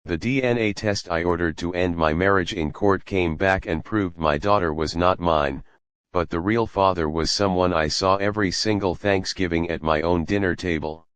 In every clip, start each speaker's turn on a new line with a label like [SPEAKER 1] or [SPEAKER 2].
[SPEAKER 1] The DNA test I ordered to end my marriage in court came back and proved my daughter was not mine, but the real father was someone I saw every single Thanksgiving at my own dinner table.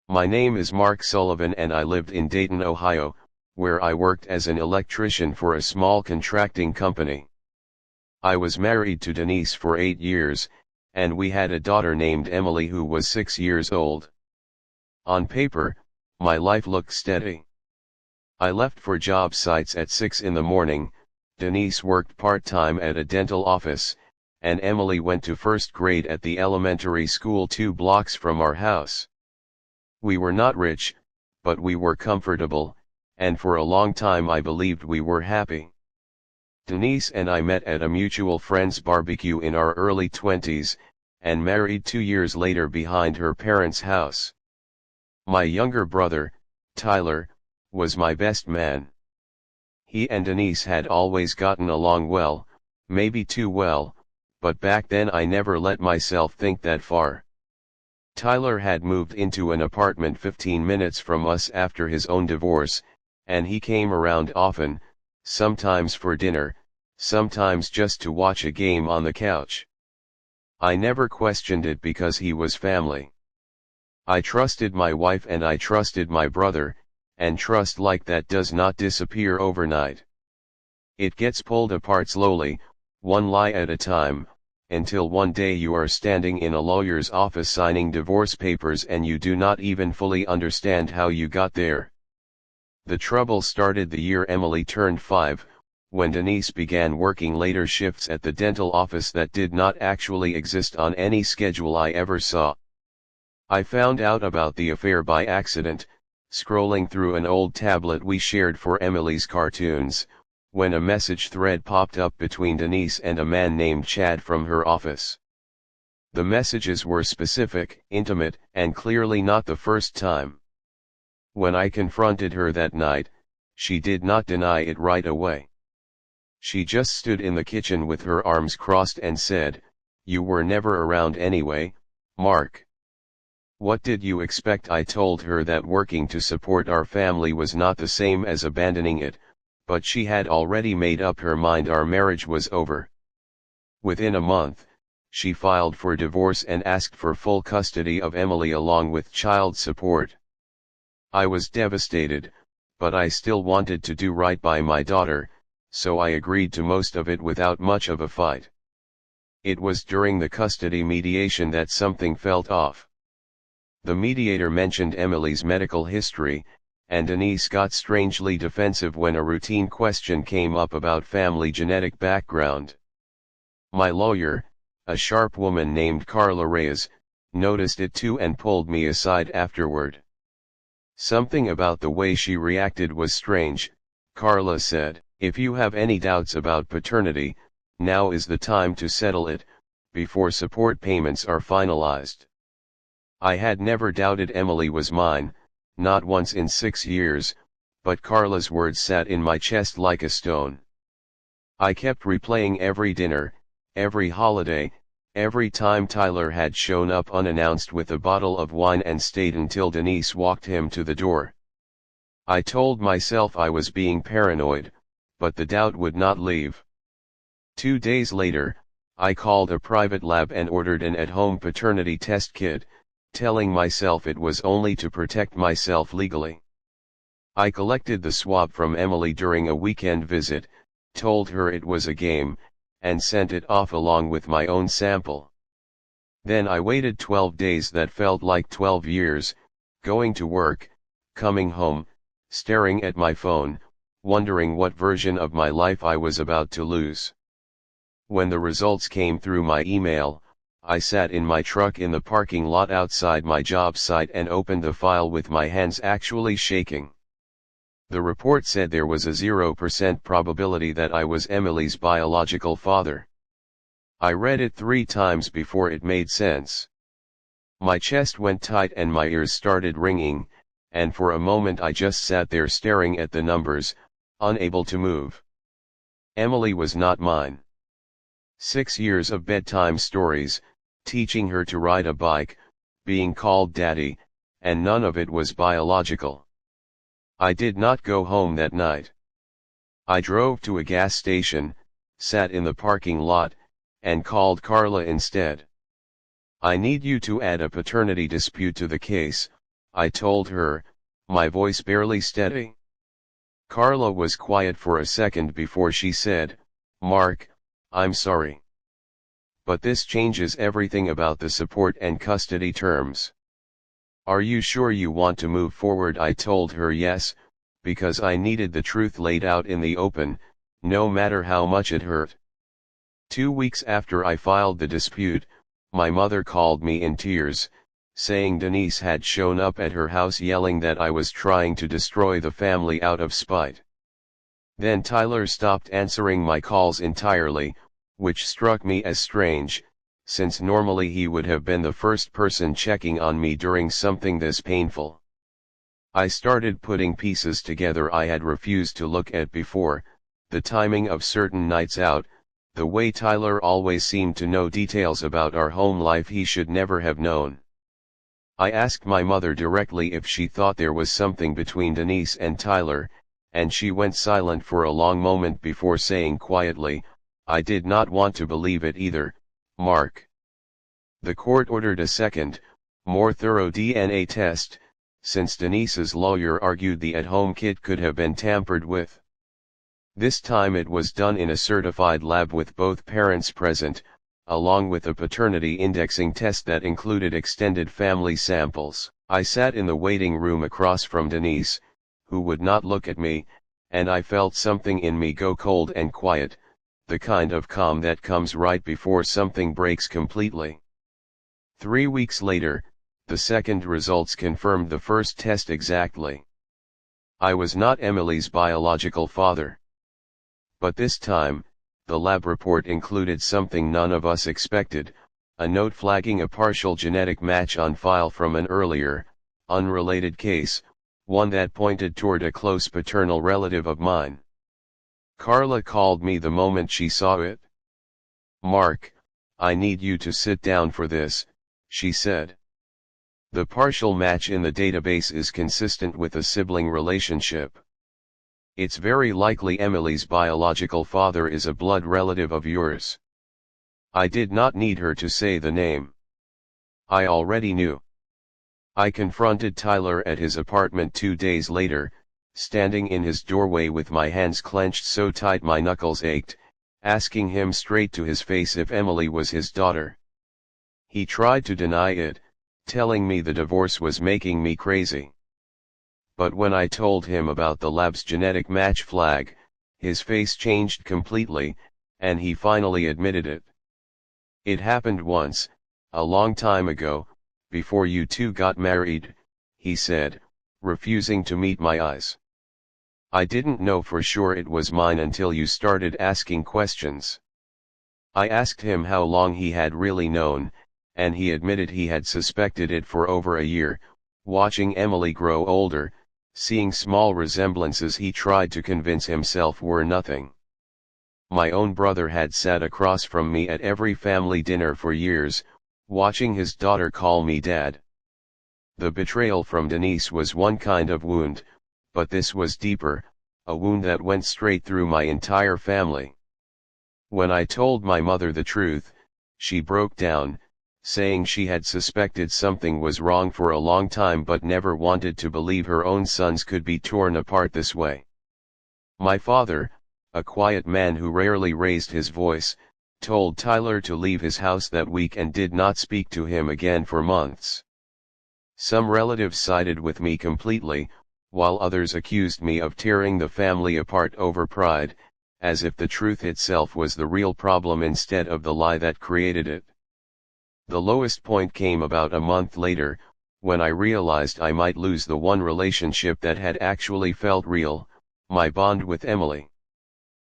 [SPEAKER 1] My name is Mark Sullivan and I lived in Dayton, Ohio, where I worked as an electrician for a small contracting company. I was married to Denise for 8 years, and we had a daughter named Emily who was 6 years old. On paper, my life looked steady. I left for job sites at 6 in the morning, Denise worked part-time at a dental office, and Emily went to first grade at the elementary school 2 blocks from our house. We were not rich, but we were comfortable, and for a long time I believed we were happy. Denise and I met at a mutual friend's barbecue in our early 20s, and married 2 years later behind her parents' house. My younger brother, Tyler, was my best man. He and Denise had always gotten along well, maybe too well, but back then I never let myself think that far. Tyler had moved into an apartment 15 minutes from us after his own divorce, and he came around often, sometimes for dinner, sometimes just to watch a game on the couch. I never questioned it because he was family. I trusted my wife and I trusted my brother, and trust like that does not disappear overnight. It gets pulled apart slowly, one lie at a time, until one day you are standing in a lawyer's office signing divorce papers and you do not even fully understand how you got there. The trouble started the year Emily turned 5, when Denise began working later shifts at the dental office that did not actually exist on any schedule I ever saw. I found out about the affair by accident, scrolling through an old tablet we shared for Emily's cartoons, when a message thread popped up between Denise and a man named Chad from her office. The messages were specific, intimate, and clearly not the first time. When I confronted her that night, she did not deny it right away. She just stood in the kitchen with her arms crossed and said, "You were never around anyway, Mark." What did you expect? I told her that working to support our family was not the same as abandoning it, but she had already made up her mind our marriage was over. Within a month, she filed for divorce and asked for full custody of Emily along with child support. I was devastated, but I still wanted to do right by my daughter, so I agreed to most of it without much of a fight. It was during the custody mediation that something felt off. The mediator mentioned Emily's medical history, and Denise got strangely defensive when a routine question came up about family genetic background. My lawyer, a sharp woman named Carla Reyes, noticed it too and pulled me aside afterward. Something about the way she reacted was strange. Carla said, "If you have any doubts about paternity, now is the time to settle it, before support payments are finalized." I had never doubted Emily was mine, not once in 6 years, but Carla's words sat in my chest like a stone. I kept replaying every dinner, every holiday, every time Tyler had shown up unannounced with a bottle of wine and stayed until Denise walked him to the door. I told myself I was being paranoid, but the doubt would not leave. 2 days later, I called a private lab and ordered an at-home paternity test kit, telling myself it was only to protect myself legally. I collected the swab from Emily during a weekend visit, told her it was a game, and sent it off along with my own sample. Then I waited 12 days that felt like 12 years, going to work, coming home, staring at my phone, wondering what version of my life I was about to lose. When the results came through my email, I sat in my truck in the parking lot outside my job site and opened the file with my hands actually shaking. The report said there was a 0% probability that I was Emily's biological father. I read it 3 times before it made sense. My chest went tight and my ears started ringing, and for a moment I just sat there staring at the numbers, unable to move. Emily was not mine. 6 years of bedtime stories, teaching her to ride a bike, being called daddy, and none of it was biological. I did not go home that night. I drove to a gas station, sat in the parking lot, and called Carla instead. I need you to add a paternity dispute to the case, I told her, my voice barely steady. Carla was quiet for a second before she said, Mark, I'm sorry. But this changes everything about the support and custody terms. Are you sure you want to move forward? I told her yes, because I needed the truth laid out in the open, no matter how much it hurt. 2 weeks after I filed the dispute, my mother called me in tears, saying Denise had shown up at her house yelling that I was trying to destroy the family out of spite. Then Tyler stopped answering my calls entirely, which struck me as strange, since normally he would have been the first person checking on me during something this painful. I started putting pieces together I had refused to look at before, the timing of certain nights out, the way Tyler always seemed to know details about our home life he should never have known. I asked my mother directly if she thought there was something between Denise and Tyler, and she went silent for a long moment before saying quietly, I did not want to believe it either, Mark. The court ordered a second, more thorough DNA test, since Denise's lawyer argued the at-home kit could have been tampered with. This time it was done in a certified lab with both parents present, along with a paternity indexing test that included extended family samples. I sat in the waiting room across from Denise, who would not look at me, and I felt something in me go cold and quiet, the kind of calm that comes right before something breaks completely. 3 weeks later, the second results confirmed the first test exactly. I was not Emily's biological father. But this time, the lab report included something none of us expected, a note flagging a partial genetic match on file from an earlier, unrelated case, one that pointed toward a close paternal relative of mine. Carla called me the moment she saw it. Mark, I need you to sit down for this, she said. The partial match in the database is consistent with a sibling relationship. It's very likely Emily's biological father is a blood relative of yours. I did not need her to say the name. I already knew. I confronted Tyler at his apartment 2 days later, standing in his doorway with my hands clenched so tight my knuckles ached, asking him straight to his face if Emily was his daughter. He tried to deny it, telling me the divorce was making me crazy. But when I told him about the lab's genetic match flag, his face changed completely, and he finally admitted it. It happened once, a long time ago, before you two got married, he said, refusing to meet my eyes. I didn't know for sure it was mine until you started asking questions. I asked him how long he had really known, and he admitted he had suspected it for over a year, watching Emily grow older, seeing small resemblances he tried to convince himself were nothing. My own brother had sat across from me at every family dinner for years, watching his daughter call me dad. The betrayal from Denise was one kind of wound, but this was deeper, a wound that went straight through my entire family. When I told my mother the truth, she broke down, saying she had suspected something was wrong for a long time but never wanted to believe her own sons could be torn apart this way. My father, a quiet man who rarely raised his voice, told Tyler to leave his house that week and did not speak to him again for months. Some relatives sided with me completely, while others accused me of tearing the family apart over pride, as if the truth itself was the real problem instead of the lie that created it. The lowest point came about a month later, when I realized I might lose the one relationship that had actually felt real, my bond with Emily.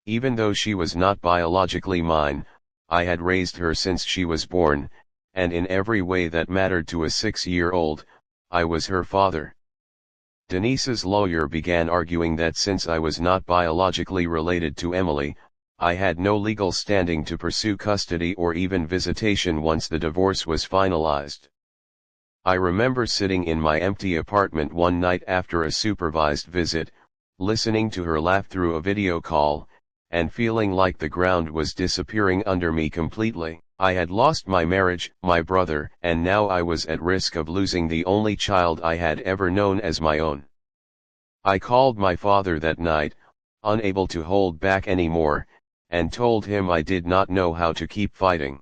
[SPEAKER 1] Even though she was not biologically mine, I had raised her since she was born, and in every way that mattered to a 6-year-old, I was her father. Denise's lawyer began arguing that since I was not biologically related to Emily, I had no legal standing to pursue custody or even visitation once the divorce was finalized. I remember sitting in my empty apartment one night after a supervised visit, listening to her laugh through a video call, and feeling like the ground was disappearing under me completely. I had lost my marriage, my brother, and now I was at risk of losing the only child I had ever known as my own. I called my father that night, unable to hold back anymore, and told him I did not know how to keep fighting.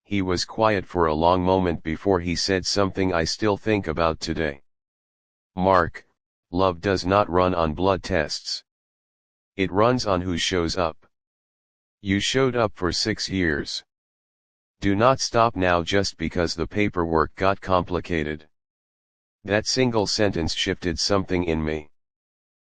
[SPEAKER 1] He was quiet for a long moment before he said something I still think about today. "Mark, love does not run on blood tests. It runs on who shows up. You showed up for 6 years. Do not stop now just because the paperwork got complicated." That single sentence shifted something in me.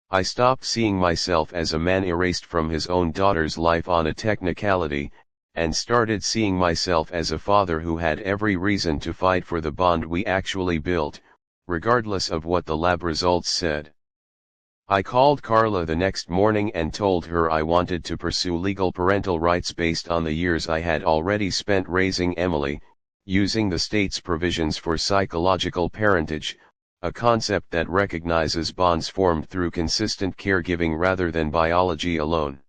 [SPEAKER 1] I stopped seeing myself as a man erased from his own daughter's life on a technicality, and started seeing myself as a father who had every reason to fight for the bond we actually built, regardless of what the lab results said. I called Carla the next morning and told her I wanted to pursue legal parental rights based on the years I had already spent raising Emily, using the state's provisions for psychological parentage, a concept that recognizes bonds formed through consistent caregiving rather than biology alone.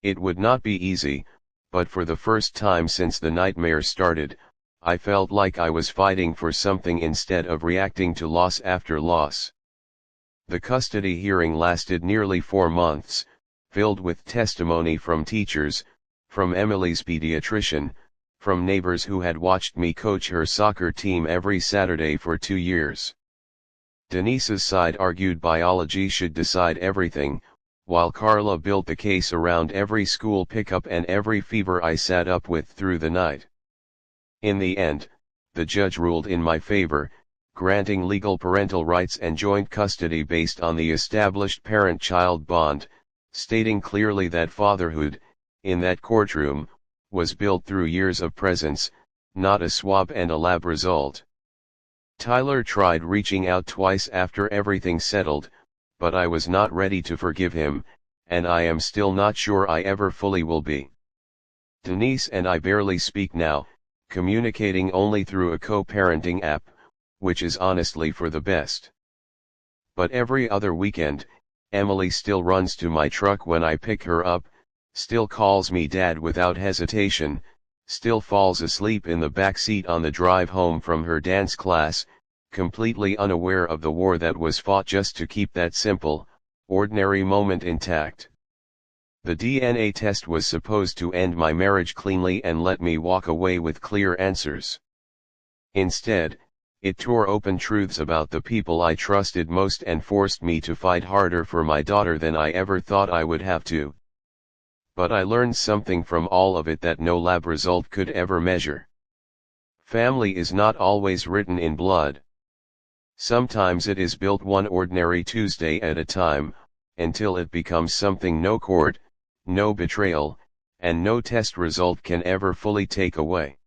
[SPEAKER 1] It would not be easy, but for the first time since the nightmare started, I felt like I was fighting for something instead of reacting to loss after loss. The custody hearing lasted nearly 4 months, filled with testimony from teachers, from Emily's pediatrician, from neighbors who had watched me coach her soccer team every Saturday for 2 years. Denise's side argued biology should decide everything, while Carla built the case around every school pickup and every fever I sat up with through the night. In the end, the judge ruled in my favor, granting legal parental rights and joint custody based on the established parent-child bond, stating clearly that fatherhood, in that courtroom, was built through years of presence, not a swab and a lab result. Tyler tried reaching out twice after everything settled, but I was not ready to forgive him, and I am still not sure I ever fully will be. Denise and I barely speak now, communicating only through a co-parenting app, which is honestly for the best. But every other weekend, Emily still runs to my truck when I pick her up, still calls me dad without hesitation, still falls asleep in the back seat on the drive home from her dance class, completely unaware of the war that was fought just to keep that simple, ordinary moment intact. The DNA test was supposed to end my marriage cleanly and let me walk away with clear answers. Instead, it tore open truths about the people I trusted most and forced me to fight harder for my daughter than I ever thought I would have to. But I learned something from all of it that no lab result could ever measure. Family is not always written in blood. Sometimes it is built one ordinary Tuesday at a time, until it becomes something no court, no betrayal, and no test result can ever fully take away.